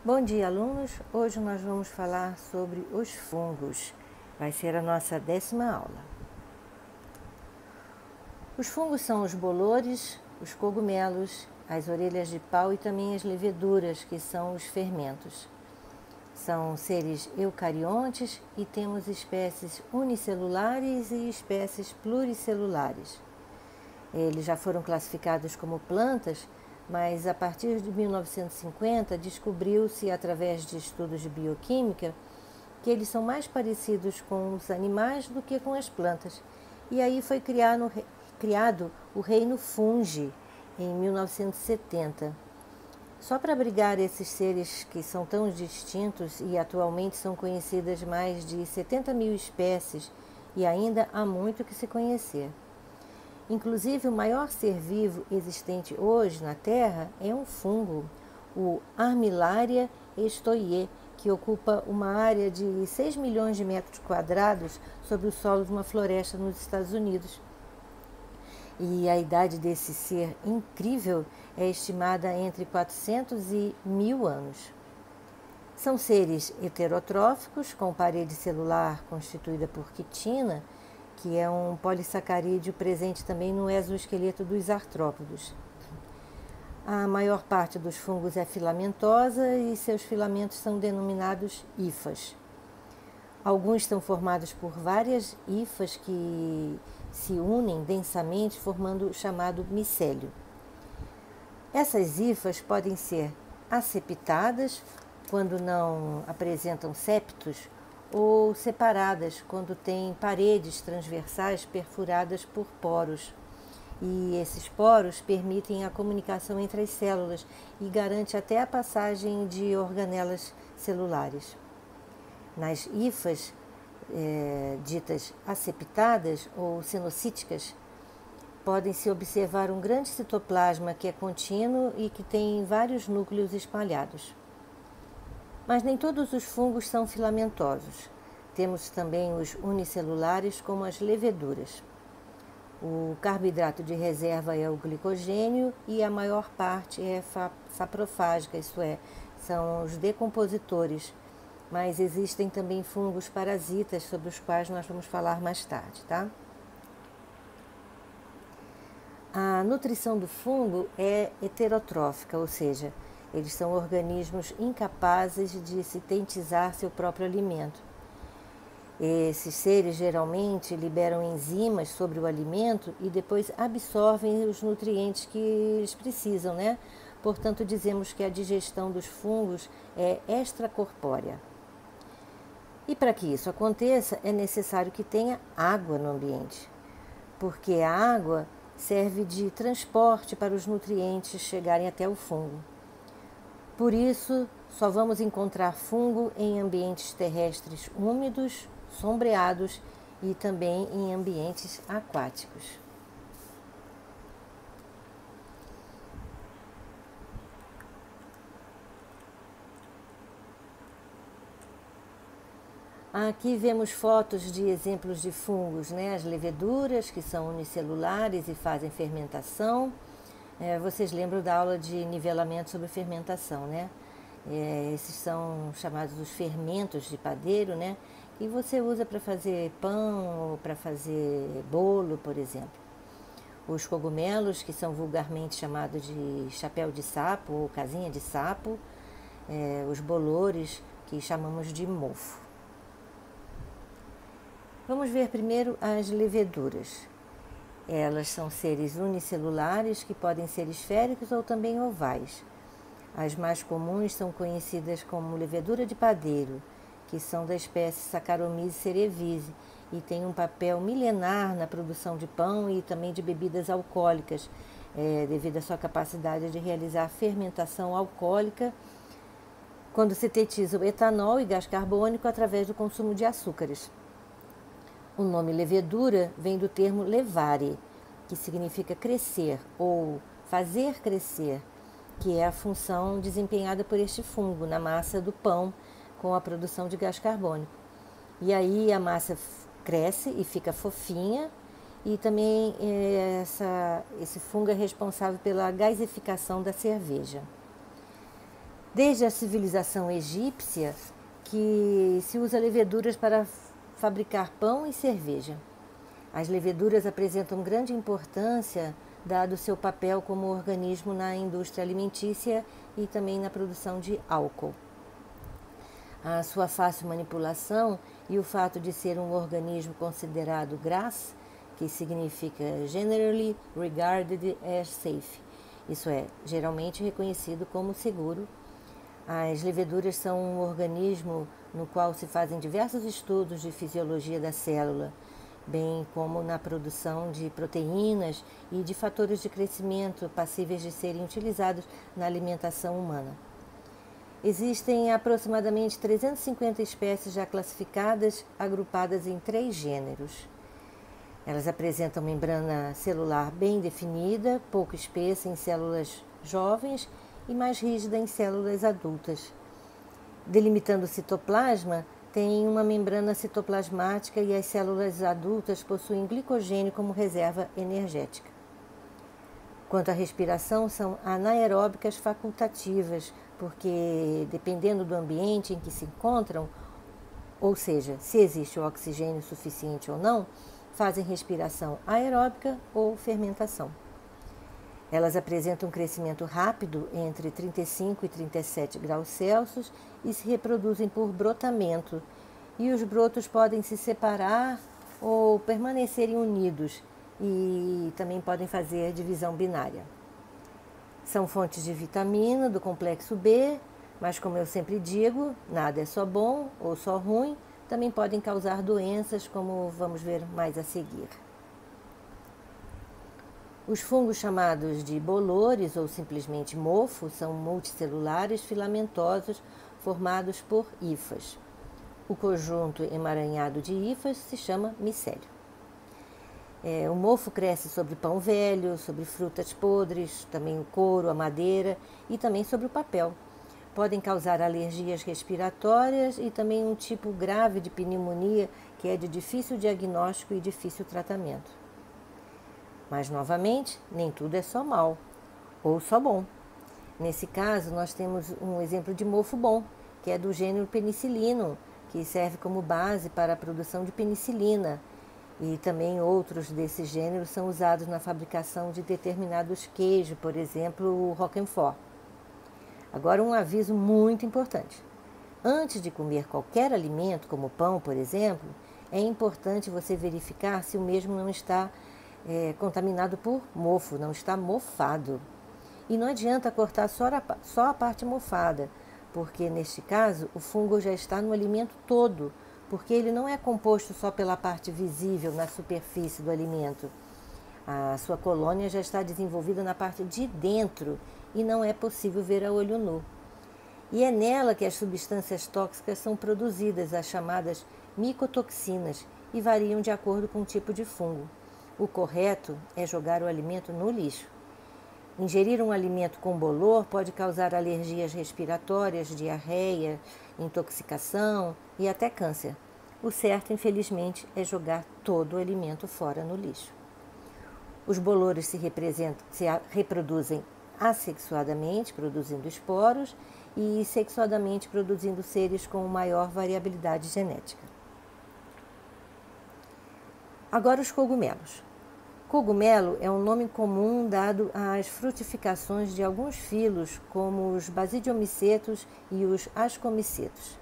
Bom dia, alunos! Hoje nós vamos falar sobre os fungos. Vai ser a nossa 10ª aula. Os fungos são os bolores, os cogumelos, as orelhas de pau e também as leveduras, que são os fermentos. São seres eucariontes e temos espécies unicelulares e espécies pluricelulares. Eles já foram classificados como plantas, mas a partir de 1950 descobriu-se, através de estudos de bioquímica, que eles são mais parecidos com os animais do que com as plantas. E aí foi criado o reino fungi, em 1970. Só para abrigar esses seres que são tão distintos e atualmente são conhecidas mais de 70.000 espécies e ainda há muito que se conhecer. Inclusive, o maior ser vivo existente hoje na Terra é um fungo, o Armillaria estoiae, que ocupa uma área de 6 milhões de metros quadrados sobre o solo de uma floresta nos Estados Unidos. E a idade desse ser incrível é estimada entre 400 e 1000 anos. São seres heterotróficos, com parede celular constituída por quitina, que é um polissacarídeo presente também no exoesqueleto dos artrópodos. A maior parte dos fungos é filamentosa e seus filamentos são denominados hifas. Alguns são formados por várias hifas que se unem densamente, formando o chamado micélio. Essas hifas podem ser aceptadas, quando não apresentam septos, ou separadas, quando têm paredes transversais perfuradas por poros. E esses poros permitem a comunicação entre as células e garante até a passagem de organelas celulares. Nas hifas, ditas aceptadas ou cenocíticas, podem-se observar um grande citoplasma que é contínuo e que tem vários núcleos espalhados. Mas nem todos os fungos são filamentosos. Temos também os unicelulares, como as leveduras. O carboidrato de reserva é o glicogênio e a maior parte é saprofágica, isto é, são os decompositores. Mas existem também fungos parasitas, sobre os quais nós vamos falar mais tarde, tá? A nutrição do fungo é heterotrófica, ou seja, eles são organismos incapazes de sintetizar seu próprio alimento. Esses seres geralmente liberam enzimas sobre o alimento e depois absorvem os nutrientes que eles precisam, né? Portanto, dizemos que a digestão dos fungos é extracorpórea. E para que isso aconteça, é necessário que tenha água no ambiente, porque a água serve de transporte para os nutrientes chegarem até o fungo. Por isso, só vamos encontrar fungo em ambientes terrestres úmidos, sombreados e também em ambientes aquáticos. Aqui vemos fotos de exemplos de fungos, né? As leveduras, que são unicelulares e fazem fermentação. Vocês lembram da aula de nivelamento sobre fermentação, né? Esses são chamados os fermentos de padeiro, né? Que você usa para fazer pão ou para fazer bolo, por exemplo. Os cogumelos, que são vulgarmente chamados de chapéu de sapo ou casinha de sapo. Os bolores, que chamamos de mofo. Vamos ver primeiro as leveduras. Elas são seres unicelulares que podem ser esféricos ou também ovais. As mais comuns são conhecidas como levedura de padeiro, que são da espécie Saccharomyces cerevisiae e têm um papel milenar na produção de pão e também de bebidas alcoólicas, devido à sua capacidade de realizar fermentação alcoólica, quando sintetiza o etanol e gás carbônico através do consumo de açúcares. O nome levedura vem do termo levare, que significa crescer ou fazer crescer, que é a função desempenhada por este fungo na massa do pão com a produção de gás carbônico. E aí a massa cresce e fica fofinha e também esse fungo é responsável pela gasificação da cerveja. Desde a civilização egípcia, que se usa leveduras para fabricar pão e cerveja. As leveduras apresentam grande importância, dado seu papel como organismo na indústria alimentícia e também na produção de álcool. A sua fácil manipulação e o fato de ser um organismo considerado GRAS, que significa Generally Regarded as Safe, isso é, geralmente reconhecido como seguro. As leveduras são um organismo no qual se fazem diversos estudos de fisiologia da célula, bem como na produção de proteínas e de fatores de crescimento passíveis de serem utilizados na alimentação humana. Existem aproximadamente 350 espécies já classificadas, agrupadas em 3 gêneros. Elas apresentam membrana celular bem definida, pouco espessa em células jovens e mais rígida em células adultas. Delimitando o citoplasma, tem uma membrana citoplasmática e as células adultas possuem glicogênio como reserva energética. Quanto à respiração, são anaeróbicas facultativas, porque dependendo do ambiente em que se encontram, ou seja, se existe o oxigênio suficiente ou não, fazem respiração aeróbica ou fermentação. Elas apresentam um crescimento rápido entre 35 e 37 graus Celsius e se reproduzem por brotamento, e os brotos podem se separar ou permanecerem unidos e também podem fazer divisão binária. São fontes de vitamina do complexo B, mas como eu sempre digo, nada é só bom ou só ruim, também podem causar doenças, como vamos ver mais a seguir. Os fungos chamados de bolores ou simplesmente mofo são multicelulares filamentosos formados por hifas. O conjunto emaranhado de hifas se chama micélio. O mofo cresce sobre pão velho, sobre frutas podres, também o couro, a madeira e também sobre o papel. Podem causar alergias respiratórias e também um tipo grave de pneumonia que é de difícil diagnóstico e difícil tratamento. Mas, novamente, nem tudo é só mal ou só bom. Nesse caso, nós temos um exemplo de mofo bom, que é do gênero Penicillinum, que serve como base para a produção de penicilina. E também outros desses gêneros são usados na fabricação de determinados queijos, por exemplo, o Roquefort. Agora, um aviso muito importante. Antes de comer qualquer alimento, como pão, por exemplo, é importante você verificar se o mesmo não está contaminado por mofo, não está mofado. E não adianta cortar só a parte mofada, porque neste caso o fungo já está no alimento todo, porque ele não é composto só pela parte visível na superfície do alimento. A sua colônia já está desenvolvida na parte de dentro e não é possível ver a olho nu. E é nela que as substâncias tóxicas são produzidas, as chamadas micotoxinas, e variam de acordo com o tipo de fungo. O correto é jogar o alimento no lixo. Ingerir um alimento com bolor pode causar alergias respiratórias, diarreia, intoxicação e até câncer. O certo, infelizmente, é jogar todo o alimento fora no lixo. Os bolores se reproduzem assexuadamente, produzindo esporos, e sexuadamente, produzindo seres com maior variabilidade genética. Agora, os cogumelos. Cogumelo é um nome comum dado às frutificações de alguns filos, como os basidiomicetos e os ascomicetos.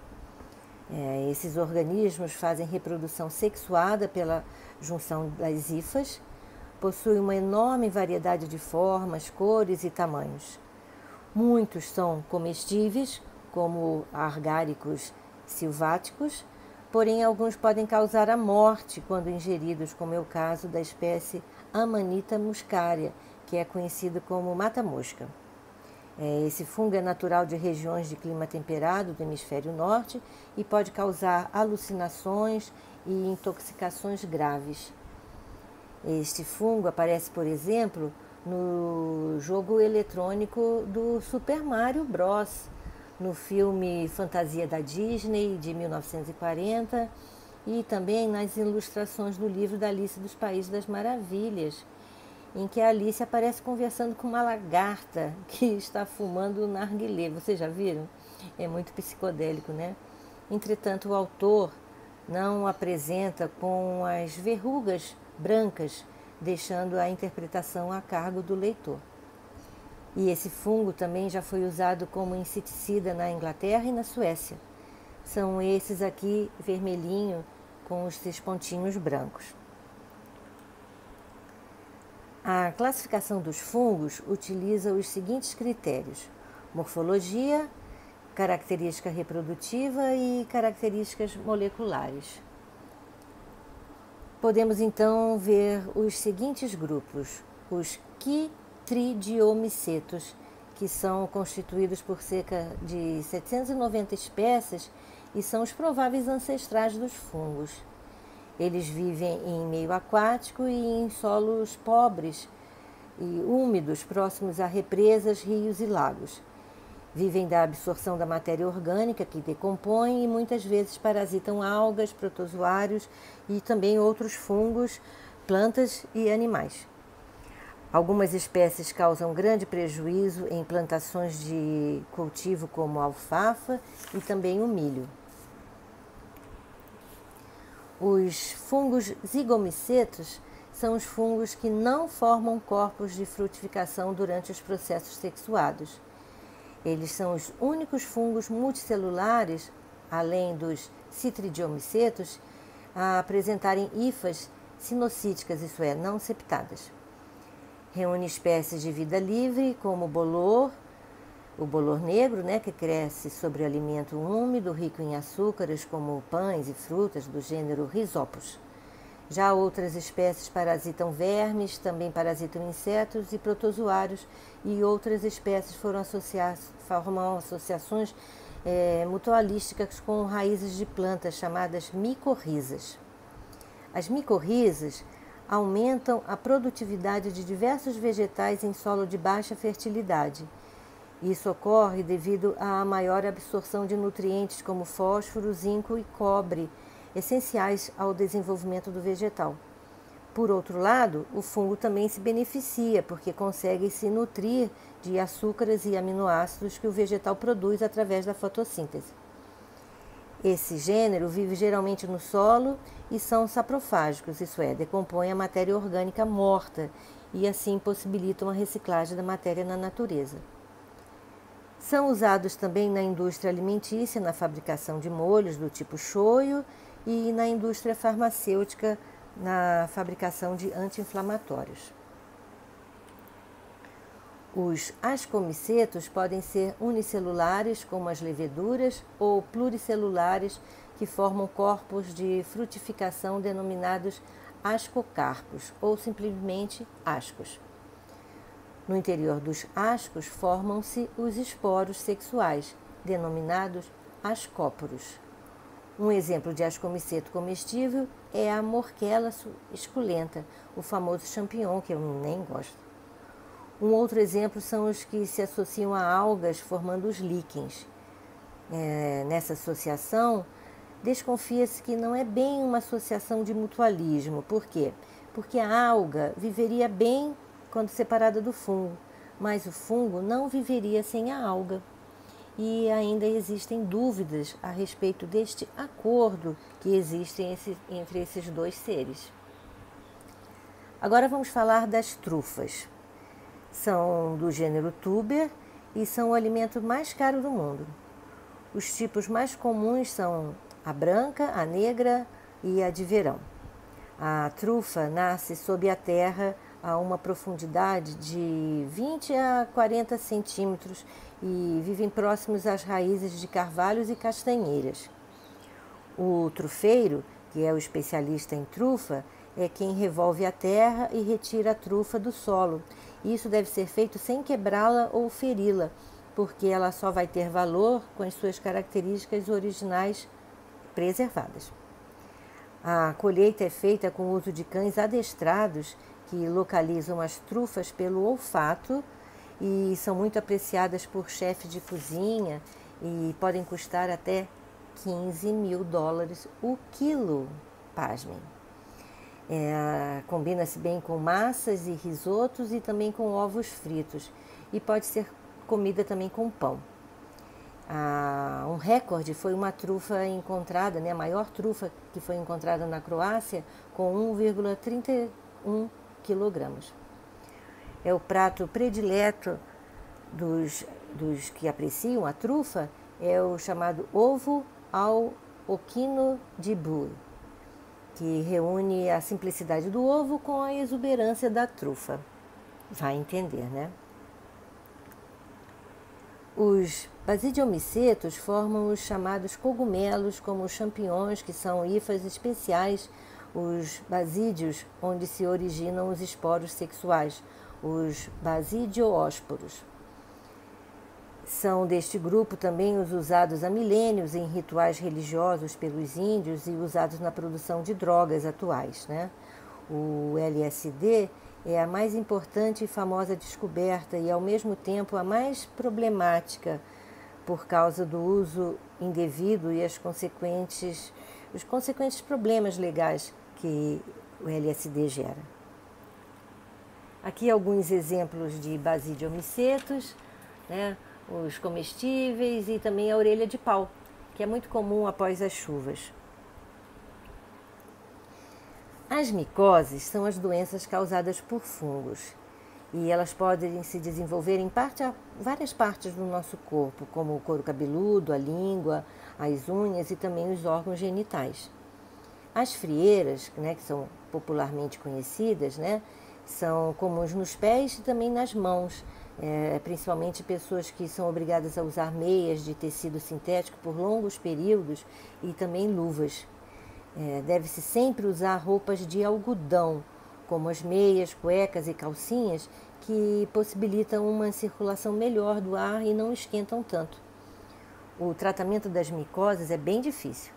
Esses organismos fazem reprodução sexuada pela junção das hifas, possuem uma enorme variedade de formas, cores e tamanhos. Muitos são comestíveis, como argáricos silváticos, porém alguns podem causar a morte quando ingeridos, como é o caso da espécie Amanita muscaria, que é conhecido como mata-mosca. Esse fungo é natural de regiões de clima temperado do hemisfério norte e pode causar alucinações e intoxicações graves. Este fungo aparece, por exemplo, no jogo eletrônico do Super Mario Bros., no filme Fantasia da Disney, de 1940, e também nas ilustrações do livro da Alice dos Países das Maravilhas. em que a Alice aparece conversando com uma lagarta que está fumando narguilé. Vocês já viram? É muito psicodélico, né? Entretanto, o autor não apresenta com as verrugas brancas, deixando a interpretação a cargo do leitor. E esse fungo também já foi usado como inseticida na Inglaterra e na Suécia. São esses aqui vermelhinho com esses pontinhos brancos. A classificação dos fungos utiliza os seguintes critérios: morfologia, característica reprodutiva e características moleculares. Podemos então ver os seguintes grupos: os Chytridiomycetos, que são constituídos por cerca de 790 espécies e são os prováveis ancestrais dos fungos. Eles vivem em meio aquático e em solos pobres e úmidos, próximos a represas, rios e lagos. Vivem da absorção da matéria orgânica que decompõe e muitas vezes parasitam algas, protozoários e também outros fungos, plantas e animais. Algumas espécies causam grande prejuízo em plantações de cultivo como a alfafa e também o milho. Os fungos zigomycetos são os fungos que não formam corpos de frutificação durante os processos sexuados. Eles são os únicos fungos multicelulares, além dos Chytridiomycetos, a apresentarem hifas sinocíticas, isso é, não septadas. Reúne espécies de vida livre, como o bolor negro, né, que cresce sobre alimento úmido, rico em açúcares, como pães e frutas do gênero Rhizopus. Já outras espécies parasitam vermes, também parasitam insetos e protozoários, e outras espécies formam associações mutualísticas com raízes de plantas chamadas micorrizas. As micorrizas aumentam a produtividade de diversos vegetais em solo de baixa fertilidade. Isso ocorre devido à maior absorção de nutrientes como fósforo, zinco e cobre, essenciais ao desenvolvimento do vegetal. Por outro lado, o fungo também se beneficia, porque consegue se nutrir de açúcares e aminoácidos que o vegetal produz através da fotossíntese. Esse gênero vive geralmente no solo e são saprofágicos, isso é, decompõem a matéria orgânica morta e assim possibilitam a reciclagem da matéria na natureza. São usados também na indústria alimentícia, na fabricação de molhos do tipo shoyu e na indústria farmacêutica, na fabricação de anti-inflamatórios. Os ascomicetos podem ser unicelulares, como as leveduras, ou pluricelulares, que formam corpos de frutificação denominados ascocarpos, ou simplesmente ascos. No interior dos ascos formam-se os esporos sexuais, denominados ascóporos. Um exemplo de ascomiceto comestível é a Morchella esculenta, o famoso champignon, que eu nem gosto. Um outro exemplo são os que se associam a algas, formando os líquens. Nessa associação, desconfia-se que não é bem uma associação de mutualismo. Por quê? Porque a alga viveria bem quando separada do fungo, mas o fungo não viveria sem a alga. E ainda existem dúvidas a respeito deste acordo que existe entre esses dois seres. Agora vamos falar das trufas. São do gênero tuber e são o alimento mais caro do mundo. Os tipos mais comuns são a branca, a negra e a de verão. A trufa nasce sob a terra a uma profundidade de 20 a 40 centímetros e vivem próximos às raízes de carvalhos e castanheiras. O trufeiro, que é o especialista em trufa, é quem revolve a terra e retira a trufa do solo. Isso deve ser feito sem quebrá-la ou feri-la, porque ela só vai ter valor com as suas características originais preservadas. A colheita é feita com o uso de cães adestrados que localizam as trufas pelo olfato e são muito apreciadas por chefes de cozinha e podem custar até $15 mil o quilo, pasmem. Combina-se bem com massas e risotos e também com ovos fritos. E pode ser comida também com pão. Um recorde foi uma trufa encontrada, a maior trufa que foi encontrada na Croácia, com 1,31 quilogramas. É o prato predileto dos que apreciam a trufa, é o chamado ovo ao occhino di bue, que reúne a simplicidade do ovo com a exuberância da trufa. Vai entender, né? Os basidiomicetos formam os chamados cogumelos, como os champignons, que são hifas especiais, os basídios, onde se originam os esporos sexuais, os basidioósporos. São deste grupo também os usados há milênios em rituais religiosos pelos índios e usados na produção de drogas atuais, né? O LSD é a mais importante e famosa descoberta e, ao mesmo tempo, a mais problemática por causa do uso indevido e os consequentes problemas legais que o LSD gera. Aqui alguns exemplos de basidiomicetos, né? Os comestíveis e também a orelha de pau, que é muito comum após as chuvas. As micoses são as doenças causadas por fungos e elas podem se desenvolver em várias partes do nosso corpo, como o couro cabeludo, a língua, as unhas e também os órgãos genitais. As frieiras, que são popularmente conhecidas, são comuns nos pés e também nas mãos, principalmente pessoas que são obrigadas a usar meias de tecido sintético por longos períodos e também luvas. Deve-se sempre usar roupas de algodão, como as meias, cuecas e calcinhas, que possibilitam uma circulação melhor do ar e não esquentam tanto. O tratamento das micoses é bem difícil,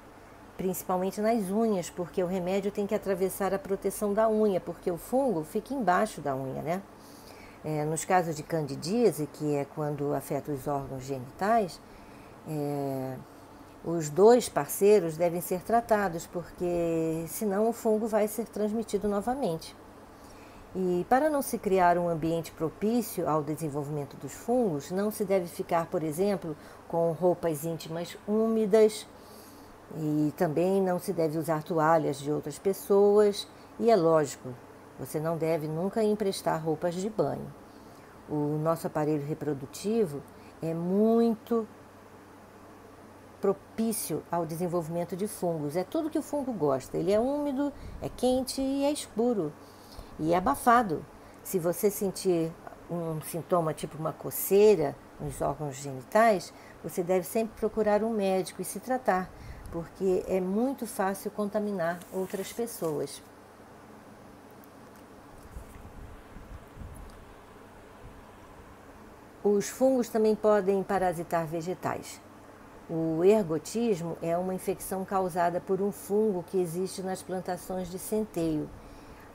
principalmente nas unhas, porque o remédio tem que atravessar a proteção da unha, porque o fungo fica embaixo da unha, nos casos de candidíase, que é quando afeta os órgãos genitais, os dois parceiros devem ser tratados, porque senão o fungo vai ser transmitido novamente. E para não se criar um ambiente propício ao desenvolvimento dos fungos, não se deve ficar, por exemplo, com roupas íntimas úmidas, e também não se deve usar toalhas de outras pessoas, e é lógico, você não deve nunca emprestar roupas de banho. O nosso aparelho reprodutivo é muito propício ao desenvolvimento de fungos. É tudo que o fungo gosta. Ele é úmido, é quente e é escuro. E é abafado. Se você sentir um sintoma tipo uma coceira nos órgãos genitais, você deve sempre procurar um médico e se tratar, porque é muito fácil contaminar outras pessoas. Os fungos também podem parasitar vegetais. O ergotismo é uma infecção causada por um fungo que existe nas plantações de centeio.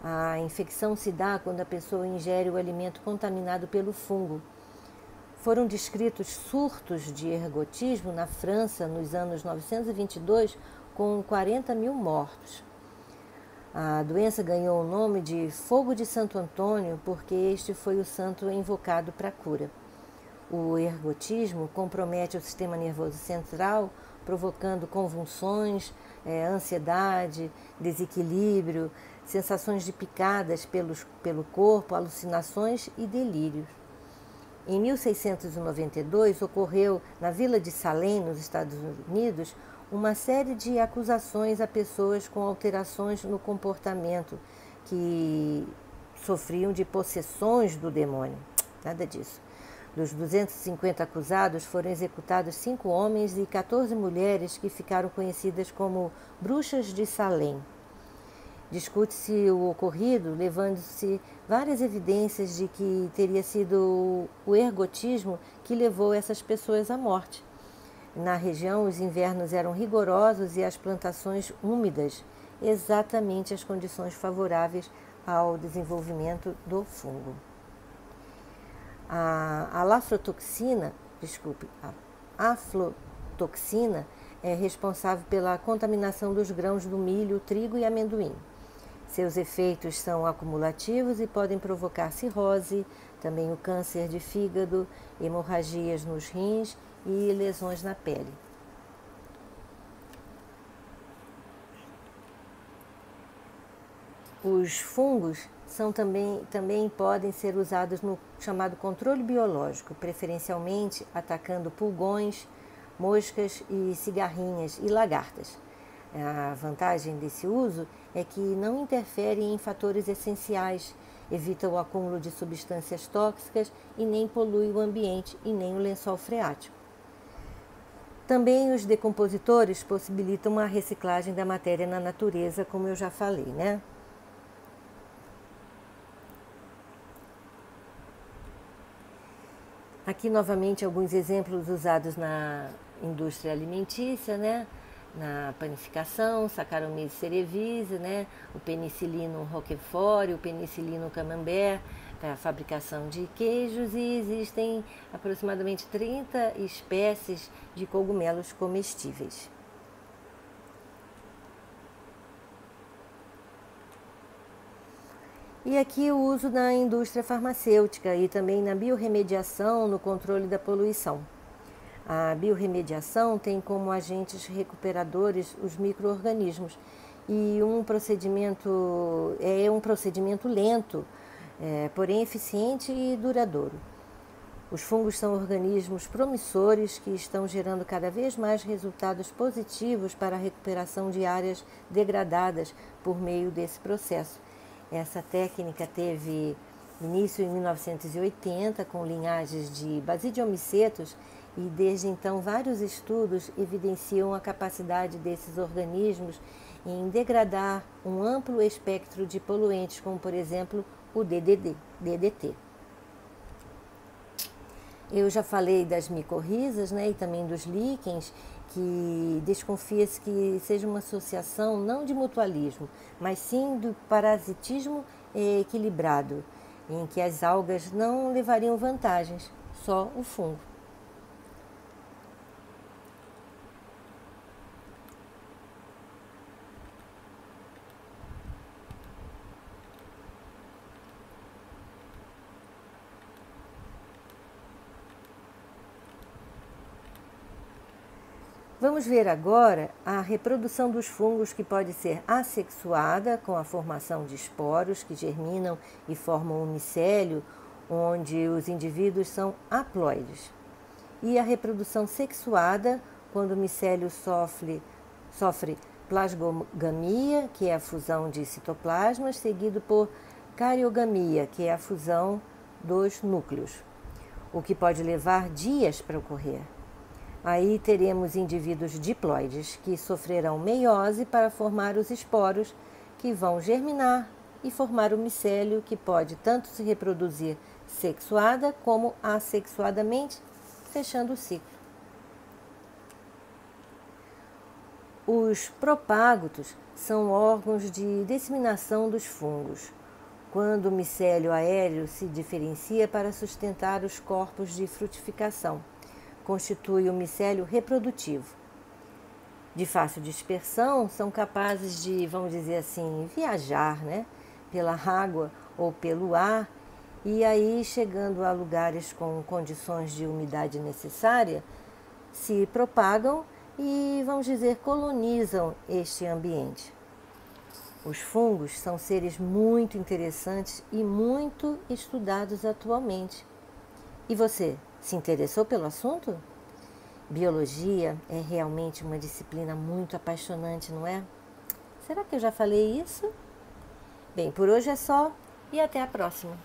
A infecção se dá quando a pessoa ingere o alimento contaminado pelo fungo. Foram descritos surtos de ergotismo na França nos anos 922, com 40 mil mortos. A doença ganhou o nome de Fogo de Santo Antônio porque este foi o santo invocado para a cura. O ergotismo compromete o sistema nervoso central, provocando convulsões, ansiedade, desequilíbrio, sensações de picadas pelo corpo, alucinações e delírios. Em 1692, ocorreu na vila de Salem, nos Estados Unidos, uma série de acusações a pessoas com alterações no comportamento que sofriam de possessões do demônio. Nada disso. Dos 250 acusados, foram executados 5 homens e 14 mulheres que ficaram conhecidas como bruxas de Salem. Discute-se o ocorrido, levando-se várias evidências de que teria sido o ergotismo que levou essas pessoas à morte. Na região, os invernos eram rigorosos e as plantações úmidas, exatamente as condições favoráveis ao desenvolvimento do fungo. A aflotoxina é responsável pela contaminação dos grãos do milho, trigo e amendoim. Seus efeitos são acumulativos e podem provocar cirrose, também o câncer de fígado, hemorragias nos rins e lesões na pele. Os fungos também podem ser usados no chamado controle biológico, preferencialmente atacando pulgões, moscas e cigarrinhas e lagartas. A vantagem desse uso é que não interfere em fatores essenciais, evita o acúmulo de substâncias tóxicas e nem polui o ambiente e nem o lençol freático. Também os decompositores possibilitam a reciclagem da matéria na natureza, como eu já falei, né? Aqui novamente alguns exemplos usados na indústria alimentícia, né? Na panificação, Saccharomyces cerevisiae, né? O penicillinum roquefort, o penicillinum camembert, para a fabricação de queijos, e existem aproximadamente 30 espécies de cogumelos comestíveis. E aqui o uso na indústria farmacêutica e também na biorremediação no controle da poluição. A biorremediação tem como agentes recuperadores os micro-organismos e é um procedimento lento, porém eficiente e duradouro. Os fungos são organismos promissores que estão gerando cada vez mais resultados positivos para a recuperação de áreas degradadas por meio desse processo. Essa técnica teve início em 1980 com linhagens de basidiomicetos e desde então vários estudos evidenciam a capacidade desses organismos em degradar um amplo espectro de poluentes, como por exemplo o DDT. Eu já falei das micorrizas, né, e também dos líquens, que desconfia-se que seja uma associação não de mutualismo, mas sim do parasitismo equilibrado, em que as algas não levariam vantagens, só o fungo. Vamos ver agora a reprodução dos fungos, que pode ser assexuada, com a formação de esporos que germinam e formam um micélio, onde os indivíduos são haploides. E a reprodução sexuada, quando o micélio sofre plasmogamia, que é a fusão de citoplasmas, seguido por cariogamia, que é a fusão dos núcleos, o que pode levar dias para ocorrer. Aí teremos indivíduos diploides que sofrerão meiose para formar os esporos, que vão germinar e formar o micélio, que pode tanto se reproduzir sexuada como assexuadamente, fechando o ciclo. Os propágutos são órgãos de disseminação dos fungos, quando o micélio aéreo se diferencia para sustentar os corpos de frutificação. Constitui o micélio reprodutivo. De fácil dispersão, são capazes de, vamos dizer assim, viajar, né, pela água ou pelo ar, e aí, chegando a lugares com condições de umidade necessária, se propagam e, vamos dizer, colonizam este ambiente. Os fungos são seres muito interessantes e muito estudados atualmente. E você, se interessou pelo assunto? Biologia é realmente uma disciplina muito apaixonante, não é? Será que eu já falei isso? Bem, por hoje é só e até a próxima!